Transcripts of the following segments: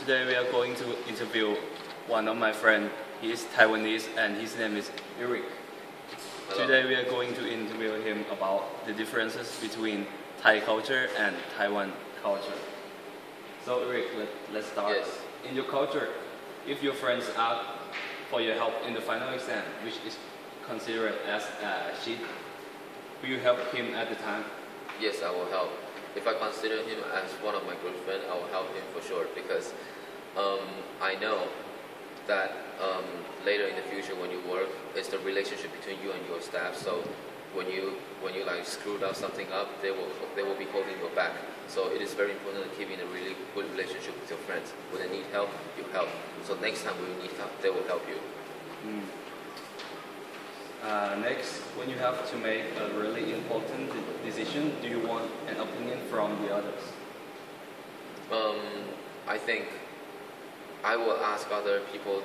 Today we are going to interview one of my friends. He is Taiwanese and his name is Eric. Hello. Today we are going to interview him about the differences between Thai culture and Taiwan culture. So Eric, let's start. Yes. In your culture, if your friends ask for your help in the final exam, which is considered as a cheat, will you help him at the time? Yes, I will help. If I consider him as one of my good friends, I will help him for sure because I know that later in the future when you work, it's the relationship between you and your staff. So when you like screwed up something up, they will be holding your back. So it is very important to keep in a really good relationship with your friends. When they need help, you help. So next time when you need help, they will help you. Next, when you have to make a really important decision, do you want an opinion from the others? I think I will ask other people's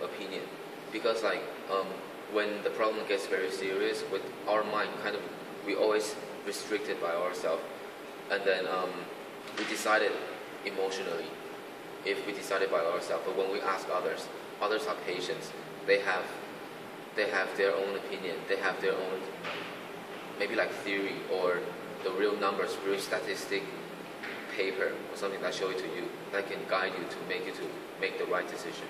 opinion because like when the problem gets very serious, with our mind we always restricted by ourselves, and then we decided emotionally if we decided by ourselves. But when we ask others are patient. They have their own opinion. They have their own maybe like theory or the real numbers, real statistic paper or something that show it to you that can guide you to make the right decision.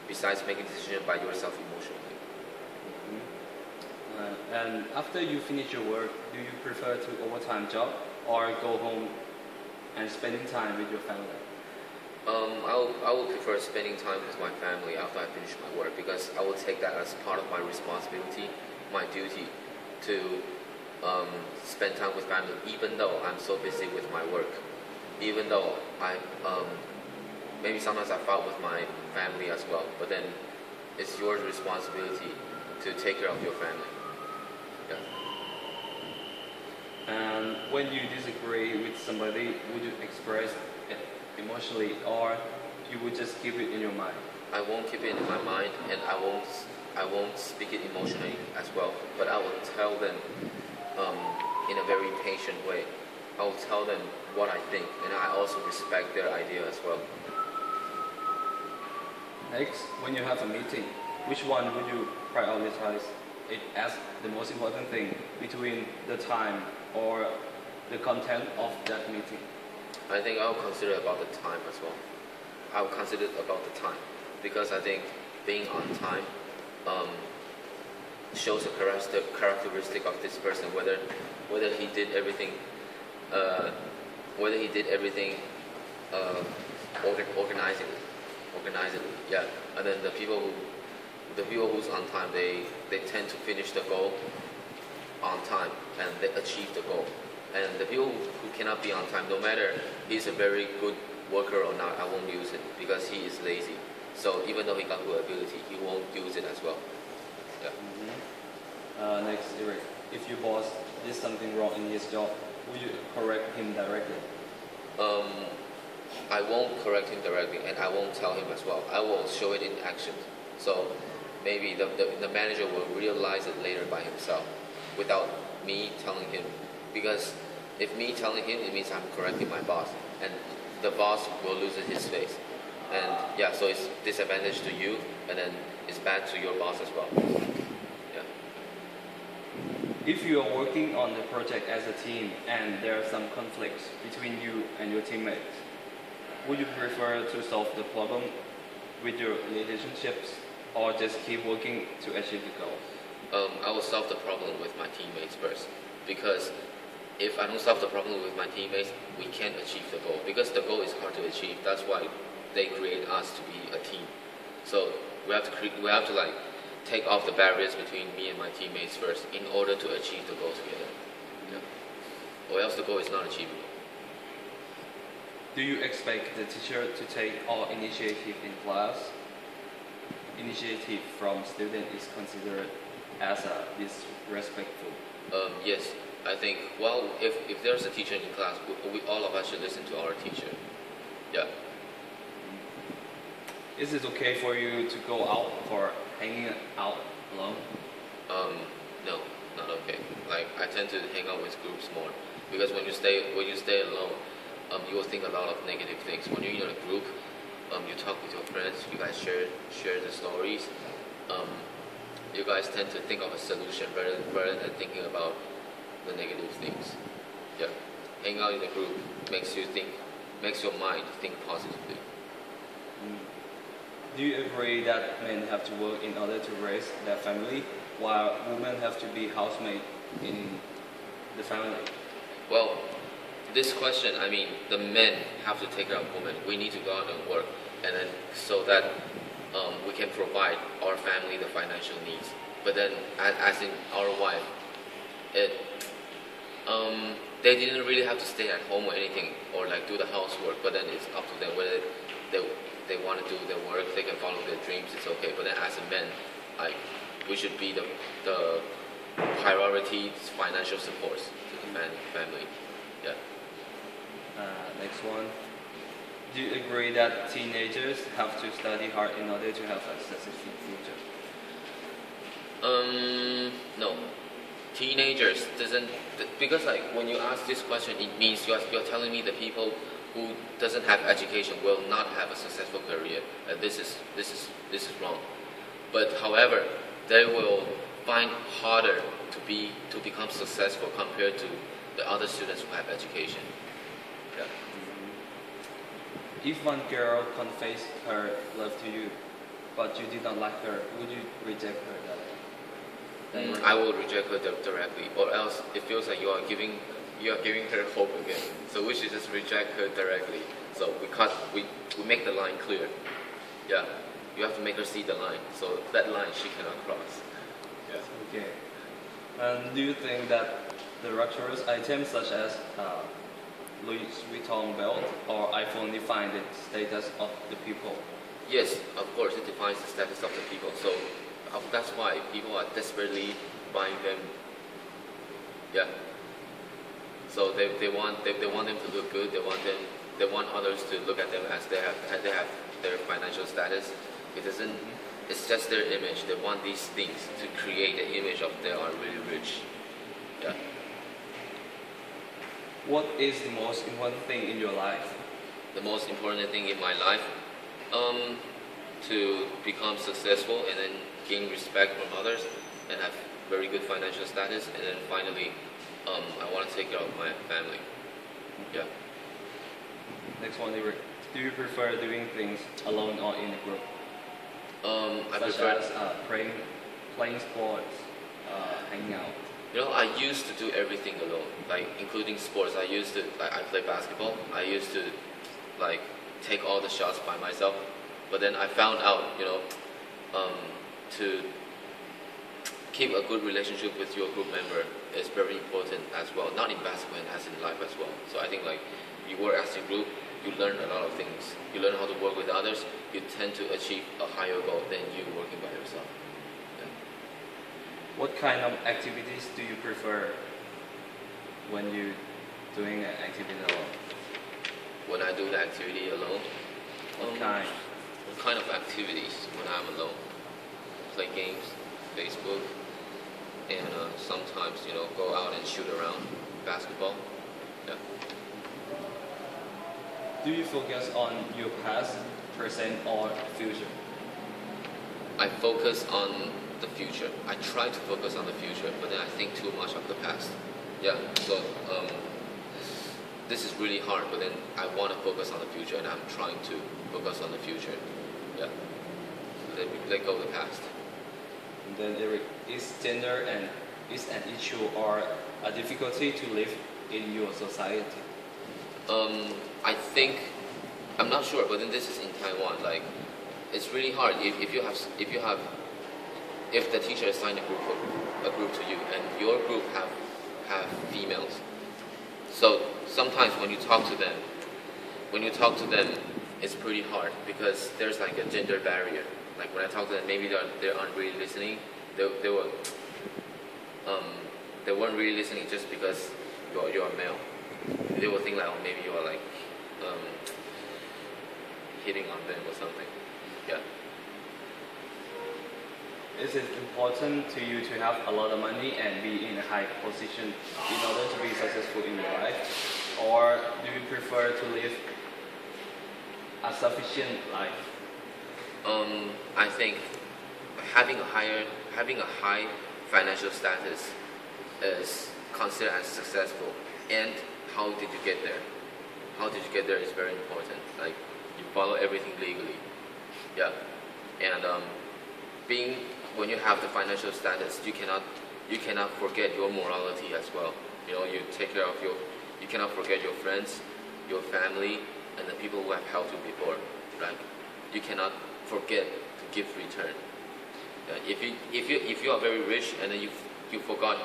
Besides making decision by yourself emotionally. And after you finish your work, do you prefer to overtime job or go home and spending time with your family? I will prefer spending time with my family after I finish my work because I will take that as part of my responsibility, my duty to spend time with family, even though I'm so busy with my work. Even though maybe sometimes I fight with my family as well, but then it's your responsibility to take care of your family. Yeah. And when you disagree with somebody, would you express it emotionally or you would just keep it in your mind? I won't keep it in my mind and I won't speak it emotionally as well, but I will tell them in a very patient way. I will tell them what I think and I also respect their idea as well. Next, when you have a meeting, which one would you prioritize it as the most important thing between the time or the content of that meeting? I think I'll consider about the time as well. I'll consider about the time because I think being on time shows a characteristic of this person, whether he did everything organizedly, yeah. And then the people who's on time, they tend to finish the goal on time and they achieve the goal. And the people who cannot be on time, no matter he's a very good worker or not, I won't use it because he is lazy. So even though he got good ability, he won't use it as well. Yeah. Next, Eric, if your boss did something wrong in his job, will you correct him directly? I won't correct him directly and I won't tell him as well. I will show it in action. So maybe the manager will realize it later by himself without me telling him. Because if me telling him, it means I'm correcting my boss. And the boss will lose his face. And yeah, so it's disadvantage to you and then it's bad to your boss as well. Yeah. If you are working on the project as a team and there are some conflicts between you and your teammates, would you prefer to solve the problem with your relationships or just keep working to achieve the goal? I will solve the problem with my teammates first because if I don't solve the problem with my teammates, we can't achieve the goal because the goal is hard to achieve. That's why they create us to be a team. So we have to like take off the barriers between me and my teammates first in order to achieve the goal together. Yeah. Or else the goal is not achievable. Do you expect the teacher to take all initiative in class? Initiative from student is considered as disrespectful. Yes, I think, well, if there's a teacher in class, all of us should listen to our teacher. Yeah. Is it okay for you to go out for hanging out alone? No, not okay. Like I tend to hang out with groups more because when you stay alone, you will think a lot of negative things. When you're in a group, you talk with your friends, you guys share the stories. You guys tend to think of a solution rather than thinking about the negative things. Yeah, hanging out in a group makes your mind think positively. Do you agree that men have to work in order to raise their family, while women have to be housemaid in the family? Well, this question, I mean, the men have to take care of women. We need to go out and work, and then so that we can provide our family the financial needs. But then, as in our wife, they didn't really have to stay at home or anything, or like do the housework. But then it's up to them whether they want to do their work. They can follow their dreams. It's okay. But then, as a man, like we should be the priority financial support to the family. Yeah. Next one. Do you agree that teenagers have to study hard in order to have a successful future? No. Teenagers doesn't, because like when you ask this question, it means you're telling me the people who doesn't have education will not have a successful career. This is wrong. But however, they will find harder to become successful compared to the other students who have education. Yeah. If one girl confessed her love to you, but you did not like her, would you reject her directly? I will reject her directly, or else it feels like you are giving her hope again. So we should just reject her directly. So we make the line clear. Yeah, you have to make her see the line. So that line she cannot cross. Yeah. Okay. And do you think that the luxurious items such as Louis Vuitton belt or iPhone define the status of the people? Yes, of course, it defines the status of the people. So that's why people are desperately buying them. Yeah. So they want them to look good. They want others to look at them as they have their financial status. It doesn't. It's just their image. They want these things to create the image of they are really rich. Yeah. What is the most important thing in your life? The most important thing in my life, to become successful and then gain respect from others and have very good financial status, and then finally, I want to take care of my family. Yeah. Next one, do you prefer doing things alone or in a group? I Such prefer as playing sports, hanging out. You know, I used to do everything alone, like including sports. I play basketball. I used to like take all the shots by myself. But then I found out, to keep a good relationship with your group member is very important as well. Not in basketball, as in life as well. So I think like you work as a group, you learn a lot of things. You learn how to work with others. You tend to achieve a higher goal than you working by yourself. What kind of activities do you prefer when you're doing an activity alone? When I do the activity alone, What kind? What kind of activities when I'm alone? Play games, Facebook, and sometimes go out and shoot around basketball. Yeah. Do you focus on your past, present, or future? I focus on the future. I try to focus on the future, but then I think too much of the past. Yeah, so this is really hard, but then I want to focus on the future, and I'm trying to focus on the future. Yeah, then we let go of the past. And then Eric, is gender an issue or a difficulty to live in your society? I think, I'm not sure, but then this is in Taiwan. Like, it's really hard if the teacher assigned a group to you and your group have females. So sometimes when you talk to them, it's pretty hard because there's like a gender barrier. Like when I talk to them, maybe they aren't really listening. They weren't really listening just because you're a male. They will think like, oh, maybe you are like hitting on them or something. Yeah. Is it important to you to have a lot of money and be in a high position in order to be successful in your life? or do you prefer to live a sufficient life? I think having a high financial status is considered as successful. And how did you get there? How did you get there is very important. Like you follow everything legally, yeah. And when you have the financial status, you cannot forget your morality as well. You know, you take care of you cannot forget your friends, your family, and the people who have helped you before. Like you cannot forget to give return. If you are very rich and then you forgot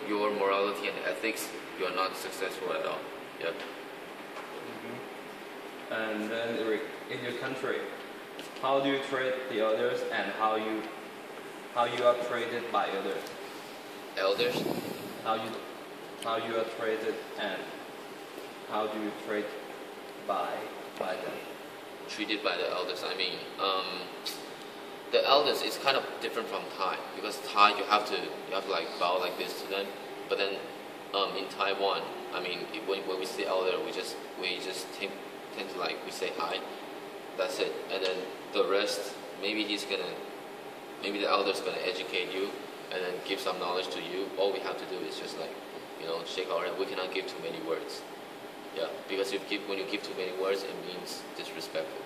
your morality and ethics, you are not successful at all. Yeah. And then in your country, how do you treat the others and how you are treated by others? Elders? How you are treated and how do you treat by them? Treated by the elders. I mean, the elders is kind of different from Thai, because Thai you have to like bow like this to them, but then in Taiwan, I mean, when we say elder, we just tend to like we say hi, that's it, and then the rest maybe the elder's gonna educate you and then give some knowledge to you. All we have to do is just like shake our hand. We cannot give too many words. Yeah, because when you give too many words, it means disrespectful.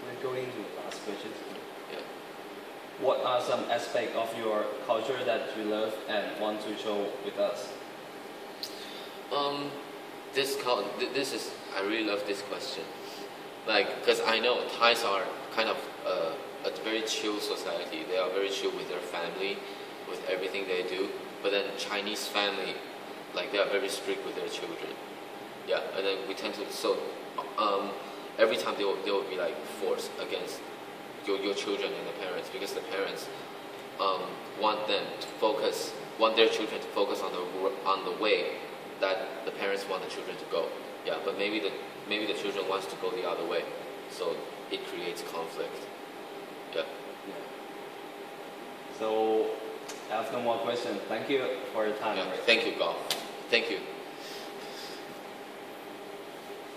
We're going to the last question. Yeah. What are some aspects of your culture that you love and want to show with us? I really love this question. Like, because I know Thais are kind of a very chill society. They are very chill with their family, with everything they do. But then Chinese family, like they are very strict with their children. Yeah, and then we tend to every time they will be like forced against your children and the parents, because the parents want their children to focus on the way that the parents want the children to go. Yeah, but maybe the children wants to go the other way, so it creates conflict. Yeah. So I have no more questions. Thank you for your time. Yeah. Thank you, Golf. Thank you.